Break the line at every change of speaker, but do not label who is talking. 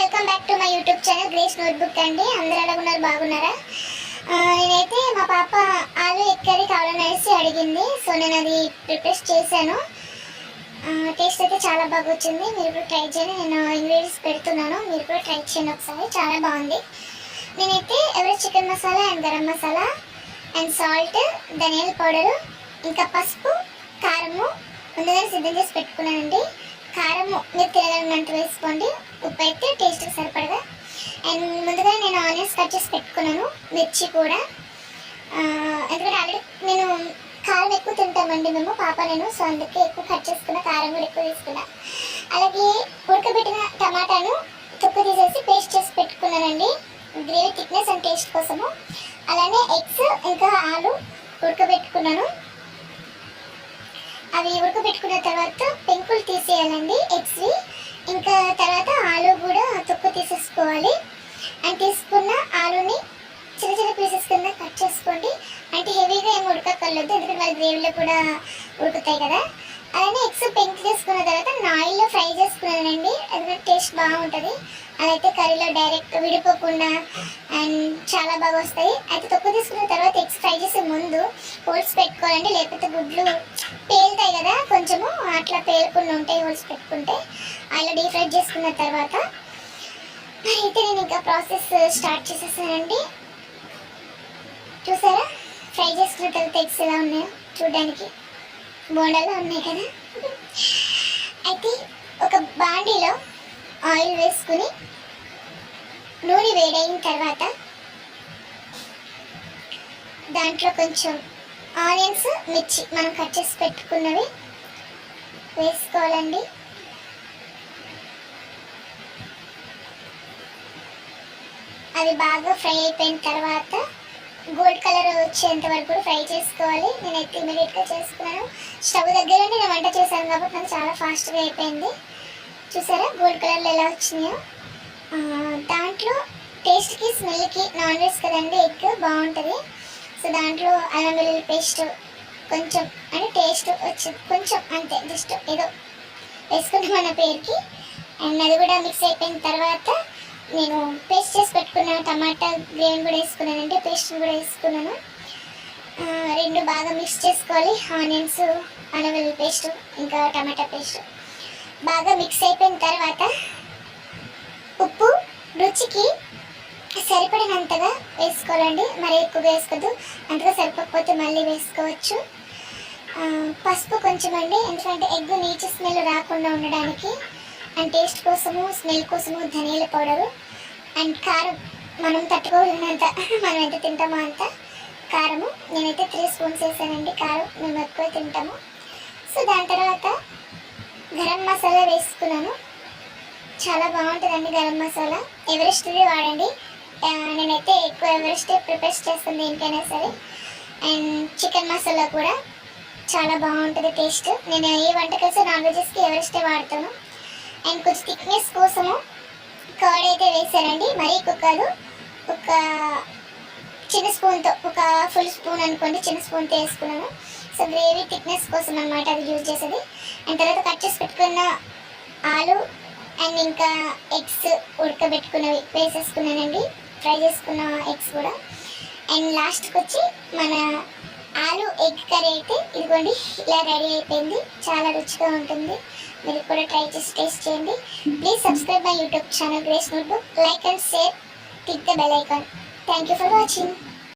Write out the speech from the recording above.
Welcome back to my YouTube channel grace notebook అండి. అందరూ ఎలా ఉన్నారు, బాగున్నారా? నేనైతే మా పాప ఆలు ఎగ్ కర్రీ కావాలనేసి అడిగింది. సో నేను అది ప్రిపేర్ చేశాను. టేస్ట్ అయితే చాలా బాగా వచ్చింది. మీరు కూడా ట్రై చేయండి. నేను ఇంగ్రీడియంట్స్ పెడుతున్నాను, మీరు కూడా ట్రై చేయండి ఒకసారి. చాలా బాగుంది. నేనైతే Everest chicken masala and garam masala and salt, ధనియాల పౌడరు, ఇంకా పసుపు, కారము ముందుగానే సిద్ధం చేసి పెట్టుకున్నానండి. కారము మీరు తినగలిగినంత వేసుకోండి. ఉప్పు అయితే టేస్ట్కి సరిపడగా. అండ్ ముందుగా నేను ఆనియన్స్ కట్ చేసి పెట్టుకున్నాను, మిర్చి కూడా. ఎందుకంటే ఆల్రెడీ నేను కారం ఎక్కువ తింటామండి మేము, పాప నేను. సో అందుకే ఎక్కువ కట్ చేసుకున్నా, కారం కూడా ఎక్కువ తీసుకున్నా. అలాగే ఉడకబెట్టిన టమాటాను తొక్కు తీసేసి పేస్ట్ చేసి పెట్టుకున్నానండి, గ్రేవీ థిక్నెస్ అండ్ టేస్ట్ కోసము. అలానే ఎగ్స్ ఇంకా ఆలు ఉడకబెట్టుకున్నాను. అవి ఉడకబెట్టుకున్న తర్వాత పెంకులు తీసేయాలండి ఎగ్స్వి. ఇంకా తర్వాత ఆలు కూడా తొక్కు తీసేసుకోవాలి. అండ్ తీసుకున్న ఆలుని చిన్న చిన్న పీసెస్ కింద కట్ చేసుకోండి. అంటే హెవీగా ఏమి ఉడకక్కర్లేదు, ఎందుకంటే వాళ్ళ గ్రేవీలో కూడా ఉడుకుతాయి కదా. అలానే ఎగ్స్ పెంకులు తీసుకున్న తర్వాత నేను ఆయిల్లో ఫ్రై చేసుకున్నానండి, ఎందుకంటే టేస్ట్ బాగుంటుంది. అలా అయితే కర్రీలో డైరెక్ట్ విడిపోకుండా అండ్ చాలా బాగా వస్తాయి. అయితే తొక్కు తీసుకున్న తర్వాత ఎగ్స్ ఫ్రై చేసే ముందు హోల్స్ పెట్టుకోవాలండి, లేకపోతే గుడ్లు పేలుతాయి కదా, కొంచెము అట్లా పేలకుండా ఉంటాయి హోల్స్ పెట్టుకుంటే. ఆయిల్లో డీప్ ఫ్రై చేసుకున్న తర్వాత అయితే నేను ఇంకా ప్రాసెస్ స్టార్ట్ చేసేసానండి. చూసారా, ఫ్రై చేసుకున్న తర్వాత ఎగ్స్ ఎలా ఉన్నాయో చూడడానికి బోండాలో ఉన్నాయి కదా. అయితే ఒక బాండీలో ఆయిల్ వేసుకుని నూనె వేడైన తర్వాత దాంట్లో కొంచెం ఆనియన్స్, మిర్చి మనం కట్ చేసి పెట్టుకున్నవి వేసుకోవాలండి. అవి బాగా ఫ్రై అయిపోయిన తర్వాత గోల్డ్ కలర్ వచ్చేంత వరకు కూడా ఫ్రై చేసుకోవాలి. నేనైతే ఇమీడియట్గా చేసుకున్నాను. స్టవ్ దగ్గర నేను వంట చేశాను కాబట్టి నాకు చాలా ఫాస్ట్గా అయిపోయింది. చూసారా గోల్డ్ కలర్లో ఎలా వచ్చినాయో. దాంట్లో టేస్ట్కి స్మెల్కి నాన్ వెజ్ కదండి, ఎగ్ బాగుంటుంది. సో దాంట్లో అల్లం వెల్లుల్లి పేస్ట్ కొంచెం, అంటే టేస్ట్ వచ్చింది కొంచెం అంతే, జస్ట్ ఏదో వేసుకుంటాం మన పేరుకి. అండ్ అది కూడా మిక్స్ అయిపోయిన తర్వాత నేను పేస్ట్ చేసి పెట్టుకున్న టమాటా గ్రేవీ కూడా వేసుకున్నానండి, పేస్ట్ని కూడా వేసుకున్నాను. రెండు బాగా మిక్స్ చేసుకోవాలి. ఆనియన్స్, అల్లం వెల్లుల్లి పేస్ట్ ఇంకా టమాటా పేస్ట్ బాగా మిక్స్ అయిపోయిన తర్వాత ఉప్పు రుచికి సరిపడినంతగా వేసుకోవాలండి, మరి ఎక్కువగా వేసుకోవద్దు. అంతగా సరిపోకపోతే మళ్ళీ వేసుకోవచ్చు. పసుపు కొంచెం అండి, ఎందుకంటే ఎగ్ నీచు స్మెల్ రాకుండా ఉండడానికి. అండ్ టేస్ట్ కోసము, స్మెల్ కోసము ధనియాల పౌడరు. అండ్ కారం మనం తట్టుకోలేనంత, మనం ఎంత తింటామో అంత కారము. నేనైతే 3 స్పూన్స్ వేసానండి కారం, మేము ఎక్కువ తింటాము. సో దాని తర్వాత గరం మసాలా వేసుకున్నాను. చాలా బాగుంటుందండి గరం మసాలా, ఎవరెస్ట్ది వాడండి. నేనైతే ఎక్కువ ఎవరెస్టే ప్రిపేర్ చేస్తాను దేనికైనా సరే. అండ్ చికెన్ మసాలా కూడా చాలా బాగుంటుంది టేస్ట్. నేను ఏ వంటకైతే నాన్ వెజెస్కి ఎవరెస్టే వాడతాను. అండ్ కొంచెం థిక్నెస్ కోసము కర్డ్ అయితే వేసానండి, మరీ ఎక్కువ కాదు. ఒక చిన్న స్పూన్తో, ఒక ఫుల్ స్పూన్ అనుకోండి, చిన్న స్పూన్తో వేసుకున్నాను. సో గ్రేవీ థిక్నెస్ కోసం అనమాట అది యూజ్ చేసేది. అండ్ తర్వాత కట్ చేసి పెట్టుకున్న ఆలు అండ్ ఇంకా ఎగ్స్ ఉడకబెట్టుకున్నవి వేసేసుకున్నానండి, ఫ్రై చేసుకున్న ఎగ్స్ కూడా. అండ్ లాస్ట్కి వచ్చి మన ఆలు ఎగ్ కర్రీ అయితే ఇదిగోండి ఇలా రెడీ అయిపోయింది. చాలా రుచిగా ఉంటుంది, మీరు కూడా ట్రై చేసి టేస్ట్ చేయండి. Please subscribe my YouTube channel grace notebook, like and share, click the bell icon. Thank you for watching.